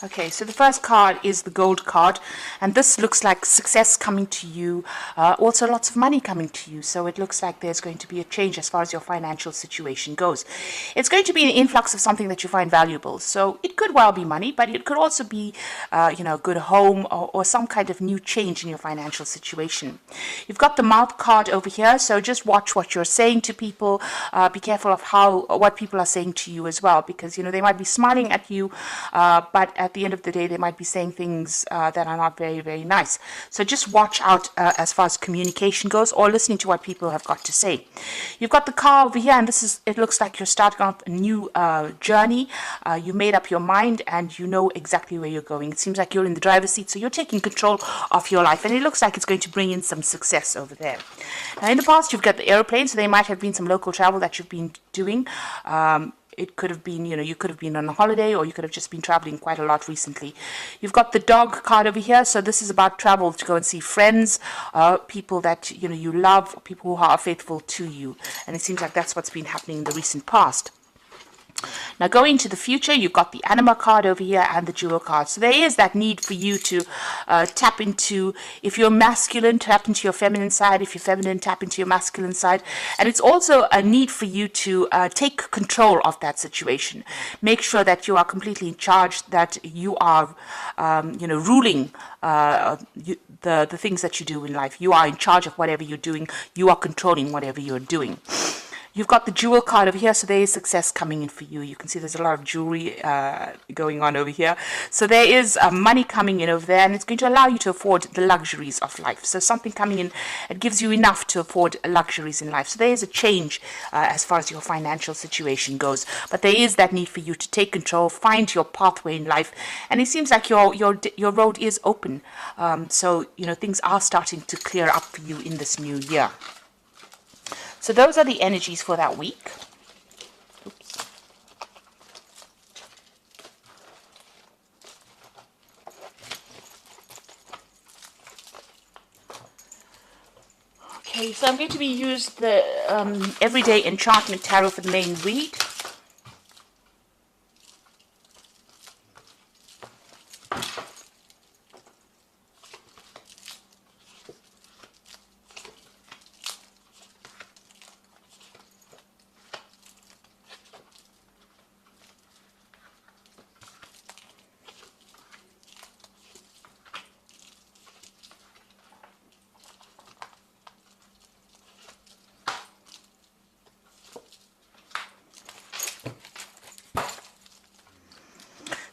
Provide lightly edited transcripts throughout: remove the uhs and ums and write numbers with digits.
Okay, so the first card is the gold card, and this looks like success coming to you, also lots of money coming to you. So it looks like there's going to be a change as far as your financial situation goes. It's going to be an influx of something that you find valuable. So it could well be money, but it could also be, a good home or some kind of new change in your financial situation. You've got the mouth card over here, so just watch what you're saying to people. Be careful of what people are saying to you as well, because they might be smiling at you, but at the end of the day, they might be saying things that are not very, very nice. So just watch out as far as communication goes, or listening to what people have got to say. You've got the car over here, and it looks like you're starting off a new journey. You made up your mind, and you know exactly where you're going. It seems like you're in the driver's seat, so you're taking control of your life, and it looks like it's going to bring in some success over there. Now, in the past, you've got the airplane, so there might have been some local travel that you've been doing. It could have been, you could have been on a holiday, or you could have just been traveling quite a lot recently. You've got the dog card over here. So this is about travel to go and see friends, people that, you love, people who are faithful to you. And it seems like that's what's been happening in the recent past. Now, going into the future, you've got the anima card over here and the jewel card. So there is that need for you to tap into, if you're masculine, tap into your feminine side. If you're feminine, tap into your masculine side. And it's also a need for you to take control of that situation. Make sure that you are completely in charge, that you are, ruling the things that you do in life. You are in charge of whatever you're doing. You are controlling whatever you're doing. You've got the jewel card over here, so there is success coming in for you. You can see there's a lot of jewelry going on over here. So there is money coming in over there, and it's going to allow you to afford the luxuries of life. So something coming in, it gives you enough to afford luxuries in life. So there is a change as far as your financial situation goes. But there is that need for you to take control, find your pathway in life. And it seems like your road is open. So things are starting to clear up for you in this new year. So those are the energies for that week. Oops. Okay, so I'm going to use the Everyday Enchantment Tarot for the main read.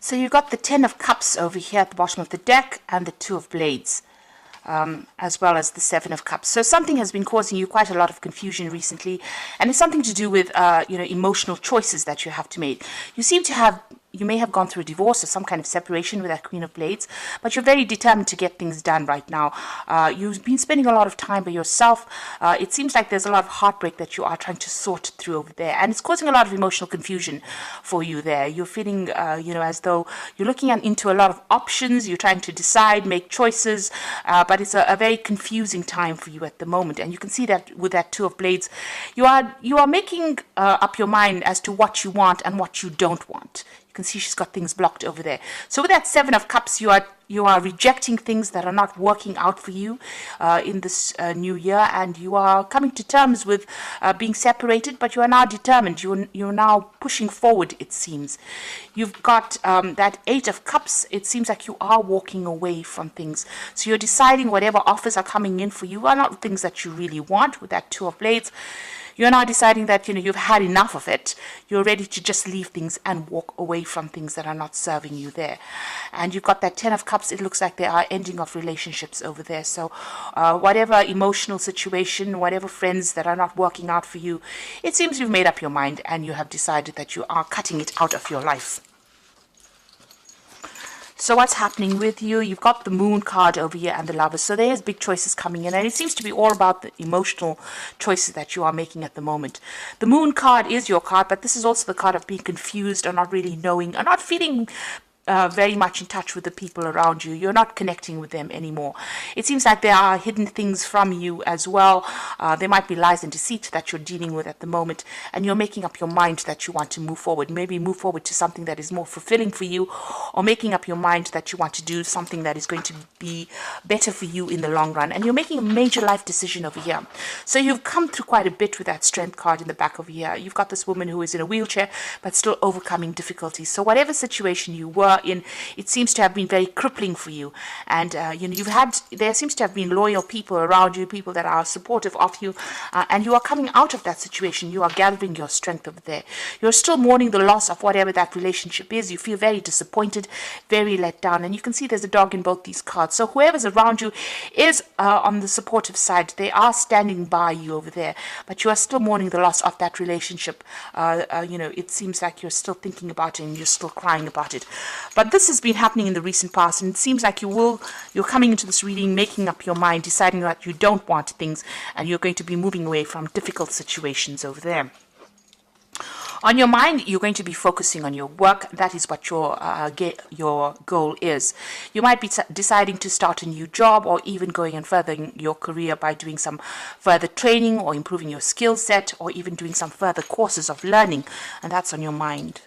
So you've got the Ten of Cups over here at the bottom of the deck, and the Two of Blades, as well as the Seven of Cups. So something has been causing you quite a lot of confusion recently, and it's something to do with emotional choices that you have to make. You may have gone through a divorce or some kind of separation with that Queen of Blades, but you're very determined to get things done right now. You've been spending a lot of time by yourself. It seems like there's a lot of heartbreak that you are trying to sort through over there, and it's causing a lot of emotional confusion for you there. You're feeling, as though you're looking into a lot of options. You're trying to decide, make choices, but it's a very confusing time for you at the moment. And you can see that with that Two of Blades, you are making up your mind as to what you want and what you don't want. You can see she's got things blocked over there. So with that Seven of Cups, you are rejecting things that are not working out for you in this new year, and you are coming to terms with being separated, but you are now determined. You're now pushing forward, it seems. You've got that Eight of Cups. It seems like you are walking away from things. So you're deciding whatever offers are coming in for you are not things that you really want with that Two of Blades. You're now deciding that, you've had enough of it. You're ready to just leave things and walk away from things that are not serving you there. And you've got that Ten of Cups. It looks like there are ending of relationships over there. So whatever emotional situation, whatever friends that are not working out for you, it seems you've made up your mind and you have decided that you are cutting it out of your life. So what's happening with you? You've got the Moon card over here and the Lovers. So there's big choices coming in, and it seems to be all about the emotional choices that you are making at the moment. The Moon card is your card, but this is also the card of being confused or not really knowing or not feeling very much in touch with the people around you. You're not connecting with them anymore. It seems like there are hidden things from you as well. There might be lies and deceit that you're dealing with at the moment, and you're making up your mind that you want to move forward. Maybe move forward to something that is more fulfilling for you, or making up your mind that you want to do something that is going to be better for you in the long run. And you're making a major life decision over here. So you've come through quite a bit with that strength card in the back over here. You've got this woman who is in a wheelchair, but still overcoming difficulties. So whatever situation you were in, it seems to have been very crippling for you, and there seems to have been loyal people around you, people that are supportive of you, and you are coming out of that situation. You are gathering your strength over there. You're still mourning the loss of whatever that relationship is. You feel very disappointed, very let down, and you can see there's a dog in both these cards. So whoever's around you is on the supportive side. They are standing by you over there, but you are still mourning the loss of that relationship. It seems like you're still thinking about it and you're still crying about it. But this has been happening in the recent past, and it seems like you're coming into this reading, making up your mind, deciding that you don't want things, and you're going to be moving away from difficult situations over there. On your mind, you're going to be focusing on your work. That is what your goal is. You might be deciding to start a new job, or even going and furthering your career by doing some further training or improving your skill set, or even doing some further courses of learning, and that's on your mind.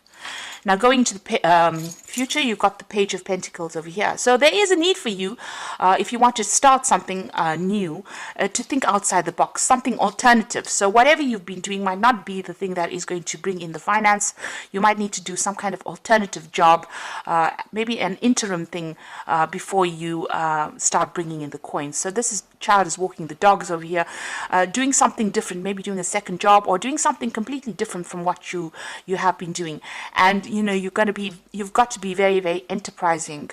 Now, going to the future, you've got the Page of Pentacles over here. So there is a need for you, if you want to start something new, to think outside the box, something alternative. So whatever you've been doing might not be the thing that is going to bring in the finance. You might need to do some kind of alternative job, maybe an interim thing, before you start bringing in the coins. So this child is walking the dogs over here, doing something different, maybe doing a second job, or doing something completely different from what you have been doing. And you've got to be very, very enterprising.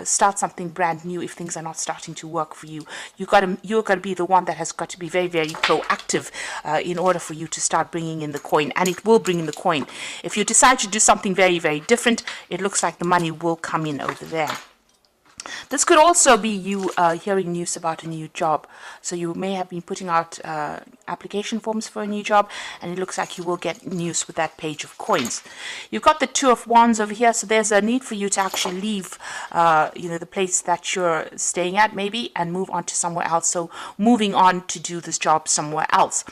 Start something brand new if things are not starting to work for you. You're got to be the one that has got to be very, very proactive in order for you to start bringing in the coin, and it will bring in the coin. If you decide to do something very, very different, it looks like the money will come in over there. This could also be you hearing news about a new job. So you may have been putting out application forms for a new job, and it looks like you will get news with that Page of Coins. You've got the Two of Wands over here, so there's a need for you to actually leave the place that you're staying at maybe, and move on to somewhere else. So moving on to do this job somewhere else.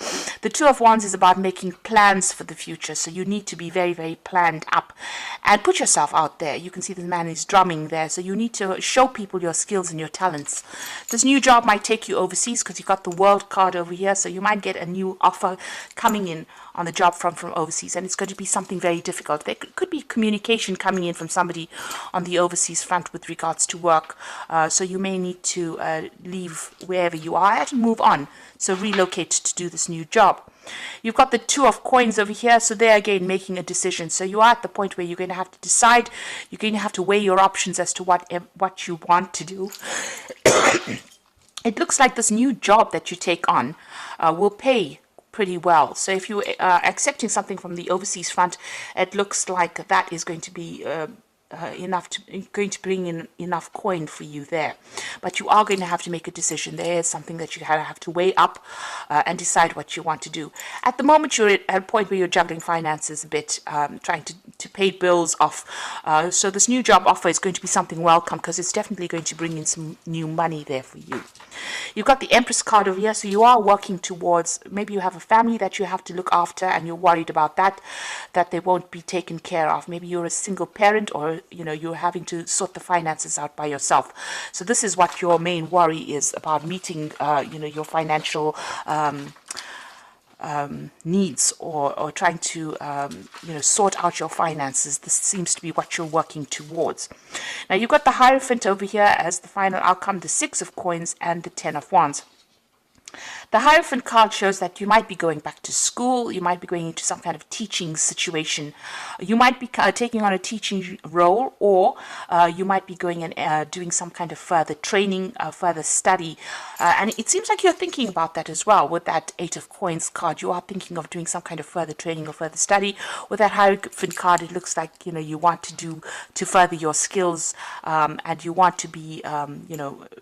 The Two of Wands is about making plans for the future, so you need to be very, very planned up and put yourself out there. You can see the man is drumming there, so you need to show people your skills and your talents. This new job might take you overseas because you've got the World card over here, so you might get a new offer coming in on the job front from overseas, and it's going to be something very difficult. There could be communication coming in from somebody on the overseas front with regards to work, so you may need to leave wherever you are at and move on, so relocate to do this new job. You've got the Two of Coins over here, so there again making a decision. So you are at the point where you're going to have to decide, you're going to have to weigh your options as to what you want to do. It looks like this new job that you take on will pay pretty well. So if you are accepting something from the overseas front, it looks like that is going to be going to bring in enough coin for you there. But you are going to have to make a decision. There is something that you have to weigh up and decide what you want to do. At the moment, you're at a point where you're juggling finances a bit, trying to pay bills off. So this new job offer is going to be something welcome, because it's definitely going to bring in some new money there for you. You've got the Empress card over here, so you are working towards, maybe you have a family that you have to look after, and you're worried about that they won't be taken care of. Maybe you're a single parent, or you're having to sort the finances out by yourself. So this is what your main worry is about, meeting your financial needs, or trying to sort out your finances. This seems to be what you're working towards. Now you've got the Hierophant over here as the final outcome, the Six of Coins and the Ten of Wands. The Hierophant card shows that you might be going back to school, you might be going into some kind of teaching situation, you might be taking on a teaching role, or you might be going and doing some kind of further training, further study, and it seems like you're thinking about that as well. With that Eight of Coins card, you are thinking of doing some kind of further training or further study. With that Hierophant card, it looks like you want to further your skills, and you want to be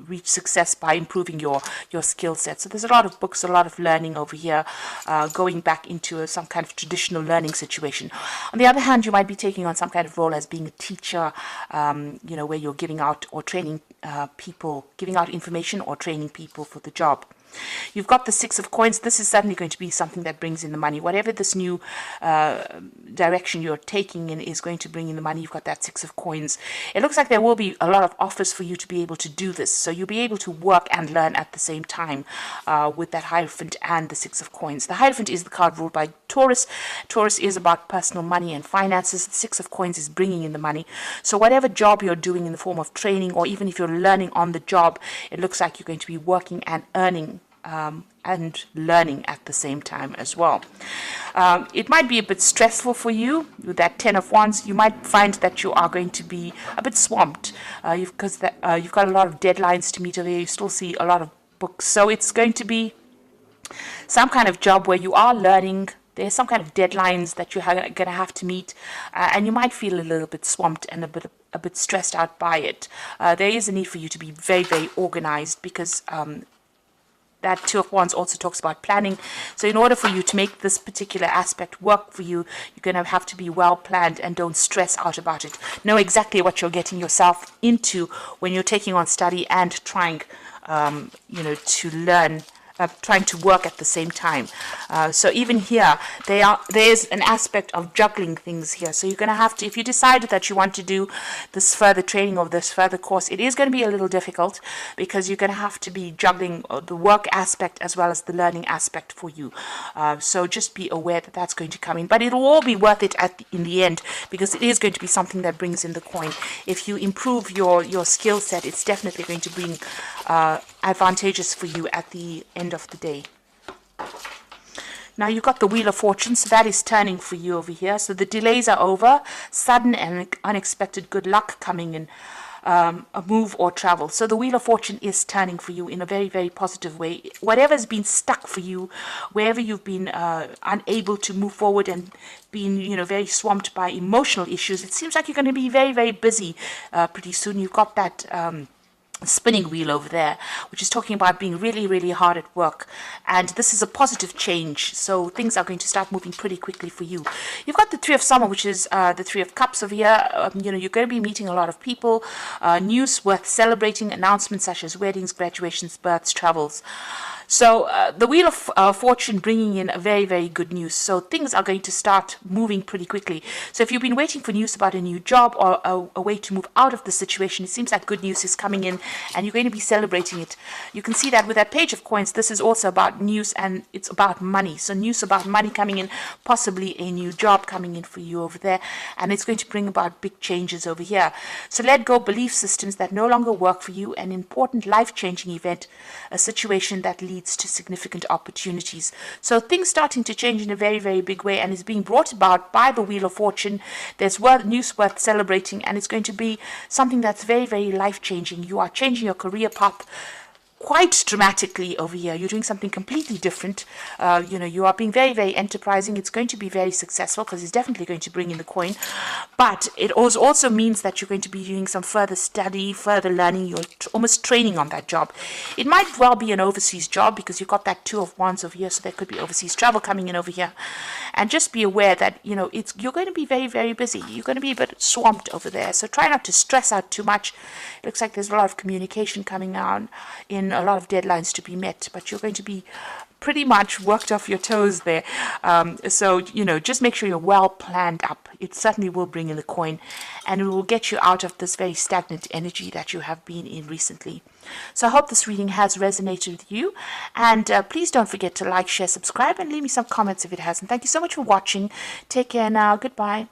reach success by improving your skill set. So this there's a lot of books, a lot of learning over here, going back into some kind of traditional learning situation. On the other hand, you might be taking on some kind of role as being a teacher, where you're giving out or training people, giving out information or training people for the job. You've got the Six of Coins. This is certainly going to be something that brings in the money. Whatever this new direction you're taking in is going to bring in the money. You've got that Six of Coins. It looks like there will be a lot of offers for you to be able to do this. So you'll be able to work and learn at the same time with that Hierophant and the Six of Coins. The Hierophant is the card ruled by Taurus. Taurus is about personal money and finances. The Six of Coins is bringing in the money. So whatever job you're doing in the form of training, or even if you're learning on the job, it looks like you're going to be working and earning and learning at the same time as well. It might be a bit stressful for you with that Ten of Wands. You might find that you are going to be a bit swamped because you've got a lot of deadlines to meet over here. You still see a lot of books, so it's going to be some kind of job where you are learning. There's some kind of deadlines that you're going to have to meet, and you might feel a little bit swamped and a bit stressed out by it. There is a need for you to be very, very organized, because that Two of Wands also talks about planning. So in order for you to make this particular aspect work for you, you're going to have to be well planned and don't stress out about it. Know exactly what you're getting yourself into when you're taking on study and trying, to learn, trying to work at the same time. So even here, there's an aspect of juggling things here. So you're going to have to, if you decide that you want to do this further training or this further course, it is going to be a little difficult, because you're going to have to be juggling the work aspect as well as the learning aspect for you. So just be aware that that's going to come in, but it'll all be worth it in the end, because it is going to be something that brings in the coin. If you improve your skill set, it's definitely going to bring advantageous for you at the end of the day. Now you've got the Wheel of Fortune, so that is turning for you over here. So the delays are over, sudden and unexpected good luck coming in, a move or travel. So the Wheel of Fortune is turning for you in a very, very positive way. Whatever's been stuck for you, wherever you've been unable to move forward and been, very swamped by emotional issues, it seems like you're going to be very, very busy pretty soon. You've got that spinning wheel over there, which is talking about being really, really hard at work, and this is a positive change, so things are going to start moving pretty quickly for you. You've got the Three of Summer, which is the Three of Cups over here. You're going to be meeting a lot of people, news worth celebrating, announcements such as weddings, graduations, births, travels. So the Wheel of Fortune bringing in a very, very good news. So things are going to start moving pretty quickly. So if you've been waiting for news about a new job or a way to move out of the situation, it seems like good news is coming in and you're going to be celebrating it. You can see that with that Page of Coins, this is also about news and it's about money. So news about money coming in, possibly a new job coming in for you over there. And it's going to bring about big changes over here. So let go belief systems that no longer work for you, an important life-changing event, a situation that leads to significant opportunities. So things starting to change in a very, very big way, and is being brought about by the Wheel of Fortune. There's news worth celebrating, and it's going to be something that's very, very life-changing. You are changing your career path quite dramatically over here. You're doing something completely different. You are being very, very enterprising. It's going to be very successful because it's definitely going to bring in the coin. But it also means that you're going to be doing some further study, further learning. You're almost training on that job. It might well be an overseas job because you've got that Two of Wands over here, so there could be overseas travel coming in over here. And just be aware that, you're going to be very, very busy. You're going to be a bit swamped over there. So try not to stress out too much. It looks like there's a lot of communication coming on, in a lot of deadlines to be met, but you're going to be pretty much worked off your toes there. So just make sure you're well planned up. It certainly will bring in the coin, and it will get you out of this very stagnant energy that you have been in recently. So I hope this reading has resonated with you, and please don't forget to like, share, subscribe, and leave me some comments if it hasn't. Thank you so much for watching. Take care now. Goodbye.